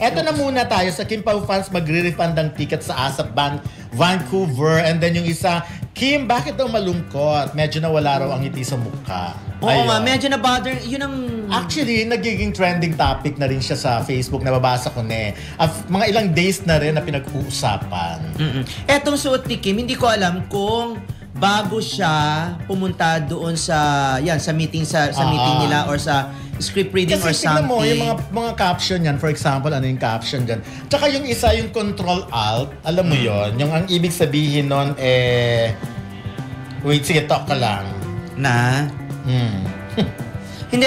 Eto na muna tayo sa Kim Pao fans magre-refund ng ticket sa ASAP Bank Vancouver. And then yung isa, Kim, bakit daw malungkot? Medyo nawala raw ang ngiti sa mukha. Oo nga, medyo na-bother. Yun ang... Actually, nagiging trending topic na rin siya sa Facebook. Nababasa ko na mga ilang days na rin na pinag-uusapan. Etong suot ni Kim, hindi ko alam kung bago siya pumunta doon sa meeting meeting nila or sa script reading or kasi something. Kasi tignan mo, yung mga caption yan, for example, ano yung caption dyan. Tsaka yung isa, yung Control-Alt, alam mo yon, yung ang ibig sabihin nun, wait, sige, talk ka lang. Na? Hindi,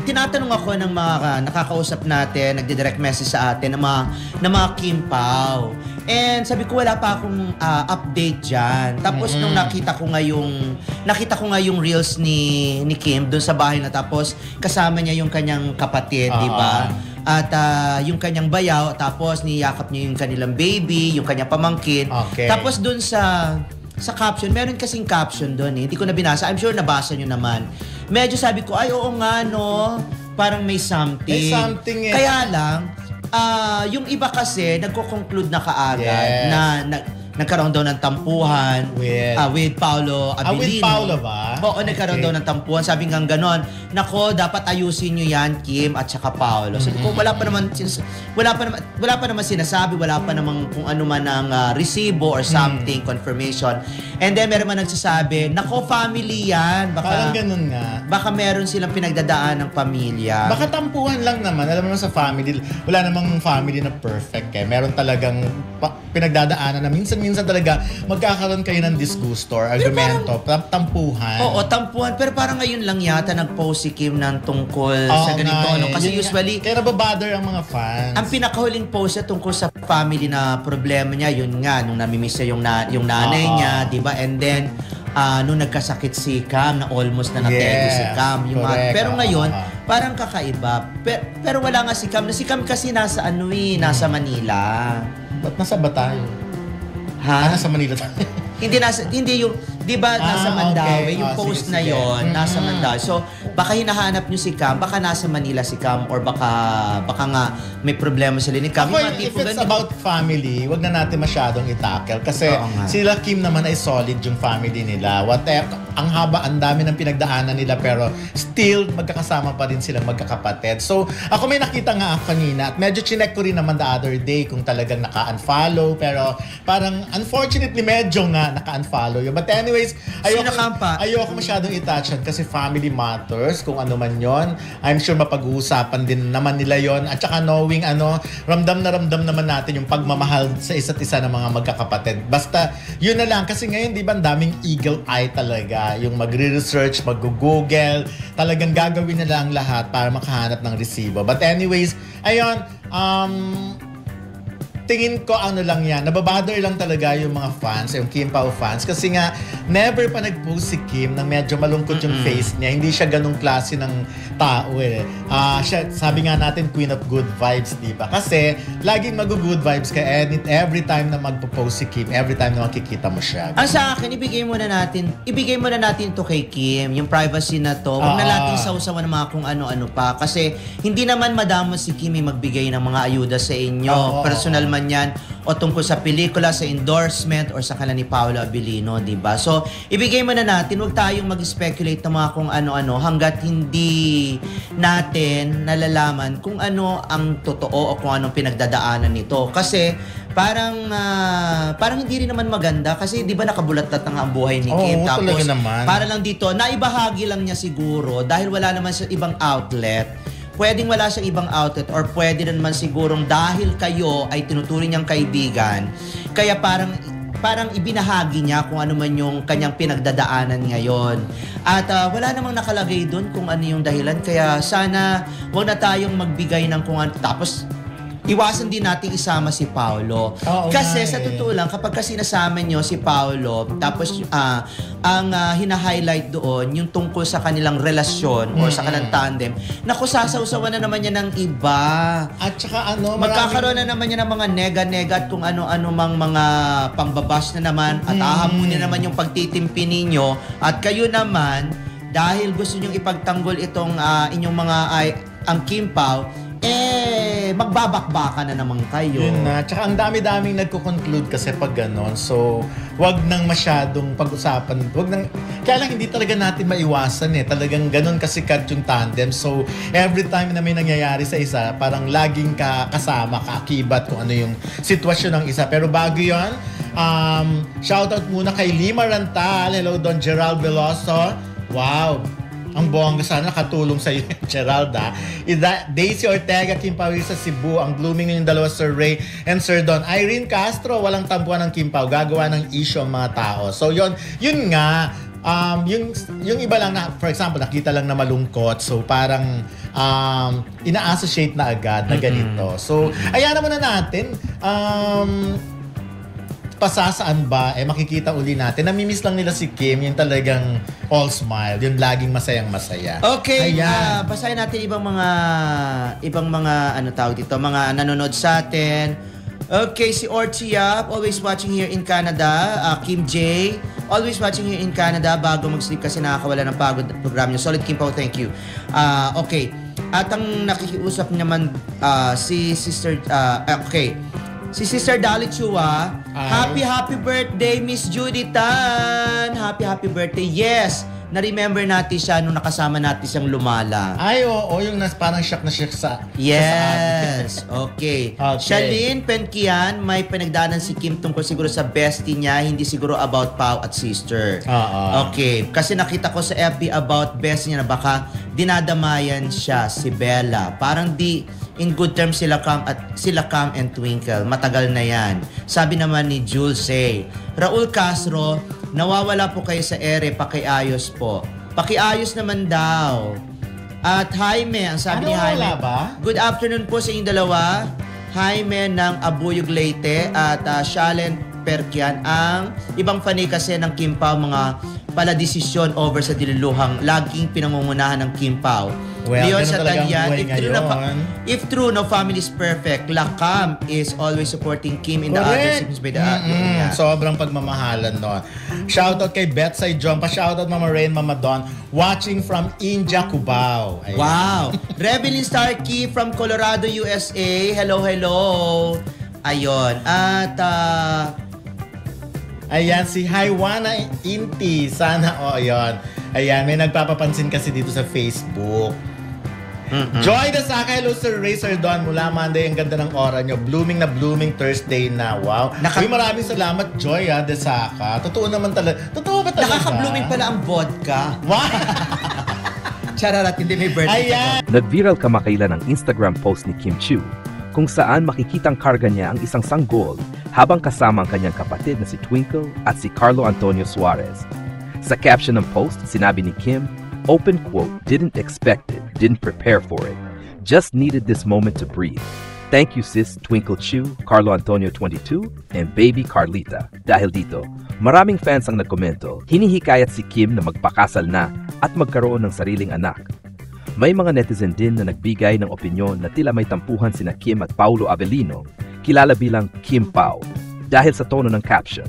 tinatanong ako ng mga nakakausap natin, nagdi-direct message sa atin na mga Kim Pao. And sabi ko, wala pa akong update dyan. Tapos nung nakita ko nga yung reels ni Kim doon sa bahay na, tapos kasama niya yung kanyang kapatid, di ba? At yung kanyang bayaw, tapos niyakap niya yung kanilang baby, yung kanyang pamangkin. Okay. Tapos doon sa caption, meron kasing caption doon hindi ko na binasa. I'm sure nabasa nyo naman. Medyo sabi ko, ay oo nga no, parang may something. May something Kaya lang, yung iba kasi nagko-conclude na kaagad na nagkaroon daw ng tampuhan with Paolo Abilino. With Paolo ba? Oo, nagkaroon daw ng tampuhan. Sabi nga ganon, nako, dapat ayusin nyo yan, Kim at saka Paolo. Sabi ko, wala pa naman sinasabi, wala pa naman kung ano man ang resibo or something, confirmation. And then meron man nagsasabi, nako, family yan. Parang ganun nga. Baka meron silang pinagdadaan ng pamilya. Baka tampuhan lang naman. Alam mo naman sa family, wala namang family na perfect Meron talagang pinagdadaanan na minsan talaga magkakaroon kayo ng disgusto or argumento, tampuhan. Oo, tampuhan. Pero parang ngayon lang yata nag-post si Kim ng tungkol sa ganito. Kasi usually, kaya nababother ang mga fans. Ang pinakahuling post niya tungkol sa family na problema niya, yun nga, nung namimiss niya yung nanay niya, di ba? And then, nung nagkasakit si Cam, na almost na natego si Cam. Pero ngayon, parang kakaiba. Pero wala nga si Cam. Si Cam kasi nasa Manila. Ba't nasa ba tayo? Nasa Manila tayo. Hindi yung, di ba, nasa Mandaue, yung post sige. na yon nasa Mandaue. So, baka hinahanap nyo si Cam, baka nasa Manila si Cam, or baka nga may problema sila ni Cam. If it's about family, wag na natin masyadong itackle. Kasi sila Kim naman ay solid yung family nila. Whatever, ang dami ng pinagdaanan nila, pero still, magkakasama pa rin silang magkakapatid. So, ako may nakita nga kanina, at medyo chinek ko rin naman the other day kung talagang naka-unfollow, pero parang unfortunately, medyo nga naka-unfollow yun. But anyways, ayoko masyadong i-touch yan kasi family matters, kung ano man yon. I'm sure mapag-uusapan din naman nila yon. At saka knowing ramdam naman natin yung pagmamahal sa isa't isa ng mga magkakapatid. Basta, yun na lang. Kasi ngayon, di ba, ang daming eagle eye talaga. Yung magre-research, mag-google, talagang gagawin nila ang lahat para makahanap ng resibo. But anyways, ayun, tingin ko lang yan, nababother lang talaga yung mga fans, yung Kim Pao fans. Kasi nga, never pa nag-post si Kim nang medyo malungkot yung face niya. Hindi siya ganung klase ng tao siya, sabi nga natin, queen of good vibes, di ba? Kasi, laging mag-good vibes ka every time na magpo-post si Kim, every time na makikita mo siya. Ang sa akin, ibigay muna natin to kay Kim, yung privacy na to. Huwag na natin sausawan ng mga kung ano-ano pa. Kasi, hindi naman madamo si Kim magbigay ng mga ayuda sa inyo. Personal man yan, o tungkol sa pelikula, sa endorsement, or sa kala ni Paolo Abilino, di ba? So, ibigay mo na natin, huwag tayong mag-speculate ng mga kung ano-ano hanggat hindi natin nalalaman kung ano ang totoo o kung anong pinagdadaanan nito. Kasi, parang hindi rin naman maganda kasi di ba nakabulat-lat na ang buhay ni Kim. Tapos, para lang dito, naibahagi lang niya siguro dahil wala naman sa ibang outlet. Pwedeng wala siyang ibang outlet or pwede naman sigurong dahil kayo ay tinuturing niyang kaibigan, kaya parang ibinahagi niya kung ano man yung kanyang pinagdadaanan ngayon. At wala namang nakalagay doon kung ano yung dahilan, kaya sana wag na tayong magbigay ng kung ano. Tapos iwasan din natin isama si Paolo. Kasi sa totoo lang, kapag kasi nasama nyo si Paolo, tapos ang hina-highlight doon, yung tungkol sa kanilang relasyon or sa kanilang tandem, naku, sasawsawan na naman yan ng iba. At saka magkakaroon na naman yan ng mga nega-nega at kung ano-ano mang mga pangbabash na naman at ahamunin naman yung pagtitimpi ninyo at kayo naman, dahil gusto nyong ipagtanggol itong inyong mga ang Kim Pao, magbabakbaka na naman kayo. Yun na. Tsaka ang dami-daming nagko-conclude kasi pag ganon. So, wag nang masyadong pag-usapan. Kaya lang hindi talaga natin maiwasan eh. Talagang ganon kasikat yung tandem. So, every time na may nangyayari sa isa, parang laging kasama, kaakibat kung ano yung sitwasyon ng isa. Pero bago yun, shoutout muna kay Lima Rantal. Hello, Don Gerald Veloso. Wow! Ang bongga, sana nakatulong sa iyo, Gerald, Daisy Ortega, Kim Pao sa Cebu. Ang blooming yung dalawa, Sir Ray and Sir Don. Irene Castro, walang tampuan ng Kim Pao. Gagawa ng issue ang mga tao. So, yun nga. Yung iba lang na, for example, nakita lang na malungkot. So, parang ina-associate na agad na ganito. So, ayan naman na natin. Pasasaan ba, makikita uli natin. Namimiss lang nila si Kim, yung talagang all smile, yung laging masayang-masaya. Okay, basahin natin ibang mga ano tawag dito, mga nanonood sa atin. Okay, si Orchia, always watching here in Canada. Kim J, always watching here in Canada. Bago mag-sleep kasi nakakawala ng pagod program niyo. Solid Kim Pao, thank you. Okay, at ang nakikiusap naman si Sister, si Sister Dolly Chua, happy birthday, Miss Judy Tan! Happy birthday. Yes, na-remember natin siya nung nakasama natin siyang lumala. Ay, oo, yung parang shock na shock sa... Yes, okay. Shalene Penkian, may pinagdaanan si Kim tungkol siguro sa bestie niya, hindi siguro about Pao at sister. Okay, kasi nakita ko sa FB about bestie niya na baka dinadamayan siya, si Bella. Parang in good terms sila Cam and Twinkle. Matagal na yan. Sabi naman ni Jules Raul Castro, nawawala po kayo sa ere, pakiayos po. Pakiayos naman daw. At Jaime, ang sabi ni Jaime, ba? Good afternoon po sa inyong dalawa. Jaime ng Abuyog Leyte at Shalen Perkian. Ang ibang fanay kasi ng Kim Pao, mga paladesisyon over sa diluluhang laging pinangungunahan ng Kim Pao. Well, Leon sa Talyan, if true, no family is perfect. Lakam is always supporting Kim in the other siblings by the Sobrang pagmamahalan no. Shoutout kay Betsy John, pa-shoutout Mama Rain, Mama Don, watching from India, Cubao. Ayan. Wow. Rebelin Starkey from Colorado, USA. Hello. Ayun. At ayan, si Haiwana Inti. Sana, ayun. Ayan, may nagpapapansin kasi dito sa Facebook. Joy Dasaka, hello Sir Ray, Sir Don, mula Monday, ang ganda ng aura nyo. Blooming na blooming Thursday na. Wow. Maraming salamat, Joy Dasaka. Totoo naman talaga. Totoo ba talaga? Nakaka-blooming pala ang vodka. Wow. Chararat, hindi may birthday. Ayan. Nag-viral kamakailan ang Instagram post ni Kim Chiu, kung saan makikitang karga niya ang isang sanggol habang kasama ang kanyang kapatid na si Twinkle at si Carlo Antonio Suarez. Sa caption ng post, sinabi ni Kim, open quote, didn't expect it, didn't prepare for it, just needed this moment to breathe. Thank you sis Twinkle Chiu, Carlo Antonio 22, and baby Carlita. Dahil dito, maraming fans ang nagkomento, hinihikayat si Kim na magpakasal na at magkaroon ng sariling anak. May mga netizen din na nagbigay ng opinyon na tila may tampuhan sina Kim at Paulo Avellino, kilala bilang Kim Pao, dahil sa tono ng caption.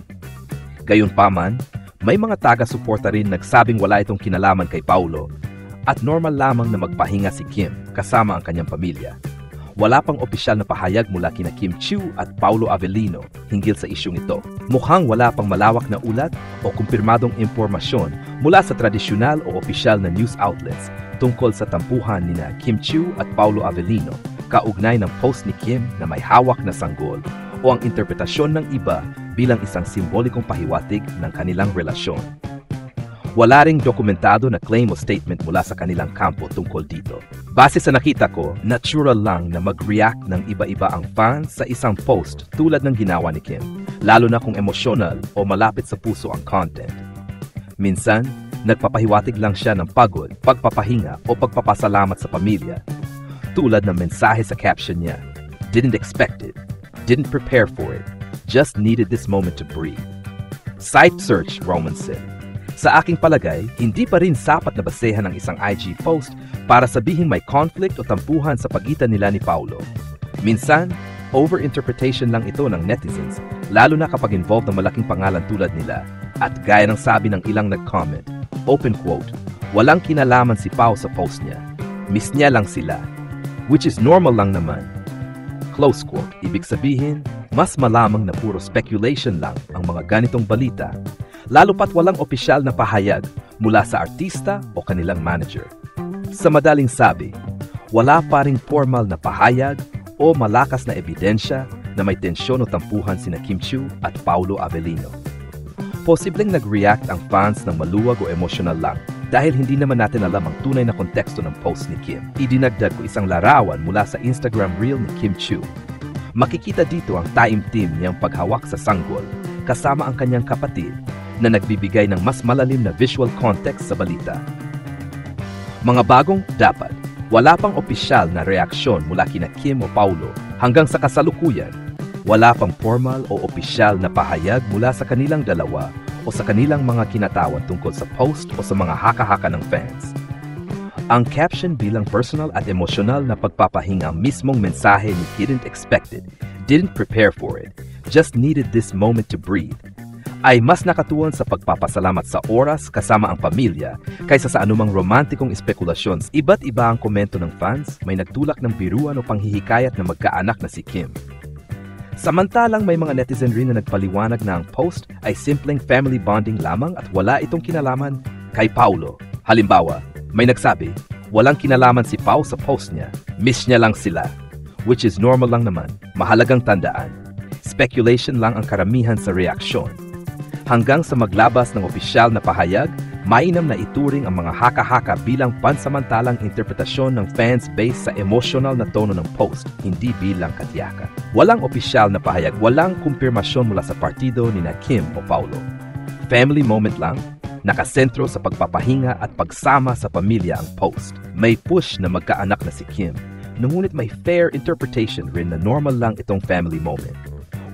Gayunpaman, may mga taga-suporta rin nagsabing wala itong kinalaman kay Paulo at normal lamang na magpahinga si Kim kasama ang kanyang pamilya. Wala pang opisyal na pahayag mula kina Kim Chiu at Paulo Avellino hinggil sa isyung ito. Mukhang wala pang malawak na ulat o kumpirmadong impormasyon mula sa tradisyonal o opisyal na news outlets tungkol sa tampuhan ni Kim Chiu at Paulo Avellino kaugnay ng post ni Kim na may hawak na sanggol o ang interpretasyon ng iba bilang isang simbolikong pahiwatig ng kanilang relasyon. Wala ring dokumentado na claim o statement mula sa kanilang kampo tungkol dito. Base sa nakita ko, natural lang na mag-react ng iba-iba ang fans sa isang post tulad ng ginawa ni Kim, lalo na kung emosyonal o malapit sa puso ang content. Minsan, nagpapahiwatig lang siya ng pagod, pagpapahinga o pagpapasalamat sa pamilya. Tulad ng mensahe sa caption niya, didn't expect it, didn't prepare for it, just needed this moment to breathe. Site search, Roman said. Sa aking palagay, hindi pa rin sapat na basehan ng isang IG post para sabihin may conflict o tampuhan sa pagitan nila ni Paulo. Minsan, overinterpretation lang ito ng netizens, lalo na kapag involved ng malaking pangalan tulad nila. At gaya ng sabi ng ilang nag-comment, open quote, Walang kinalaman si Pao sa post niya. Miss niya lang sila. Which is normal lang naman. Close quote. Ibig sabihin, mas malamang na puro speculation lang ang mga ganitong balita, lalo pat walang opisyal na pahayag mula sa artista o kanilang manager. Sa madaling sabi, wala pa ring formal na pahayag o malakas na ebidensya na may tensyon o tampuhan sina Kim Chiu at Paulo Avellino. Posibleng nag-react ang fans ng maluwag o emosyonal lang dahil hindi naman natin alam ang tunay na konteksto ng post ni Kim. Idinagdag ko isang larawan mula sa Instagram reel ni Kim Chiu. Makikita dito ang taimtim niyang paghawak sa sanggol kasama ang kanyang kapatid na nagbibigay ng mas malalim na visual context sa balita. Mga bagong dapat, wala pang opisyal na reaksyon mula kina Kim o Paulo hanggang sa kasalukuyan. Wala pang formal o opisyal na pahayag mula sa kanilang dalawa o sa kanilang mga kinatawan tungkol sa post o sa mga haka-haka ng fans. Ang caption bilang personal at emosyonal na pagpapahinga mismong mensahe ni didn't expect it, didn't prepare for it, just needed this moment to breathe, ay mas nakatuon sa pagpapasalamat sa oras kasama ang pamilya kaysa sa anumang romantikong espekulasyons. Iba't iba ang komento ng fans, may nagtulak ng biruan o panghihikayat na magkaanak na si Kim. Samantalang may mga netizen rin na nagpaliwanag na ang post ay simpleng family bonding lamang at wala itong kinalaman kay Paulo. Halimbawa, may nagsabi, walang kinalaman si Pao sa post niya, miss niya lang sila. Which is normal lang naman, mahalagang tandaan. Speculation lang ang karamihan sa reaksyon. Hanggang sa maglabas ng opisyal na pahayag, mainam na ituring ang mga haka-haka bilang pansamantalang interpretasyon ng fans based sa emotional na tono ng post, hindi bilang katiyakan. Walang opisyal na pahayag, walang kumpirmasyon mula sa partido ni na Kim o Paulo. Family moment lang, nakasentro sa pagpapahinga at pagsama sa pamilya ang post. May push na magkaanak na si Kim, ngunit may fair interpretation rin na normal lang itong family moment.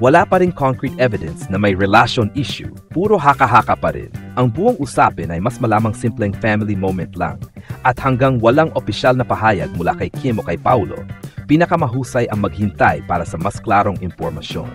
Wala pa rin concrete evidence na may relation issue, puro haka-haka pa rin. Ang buong usapin ay mas malamang simpleng family moment lang. At hanggang walang opisyal na pahayag mula kay Kim o kay Paulo, pinakamahusay ang maghintay para sa mas klarong impormasyon.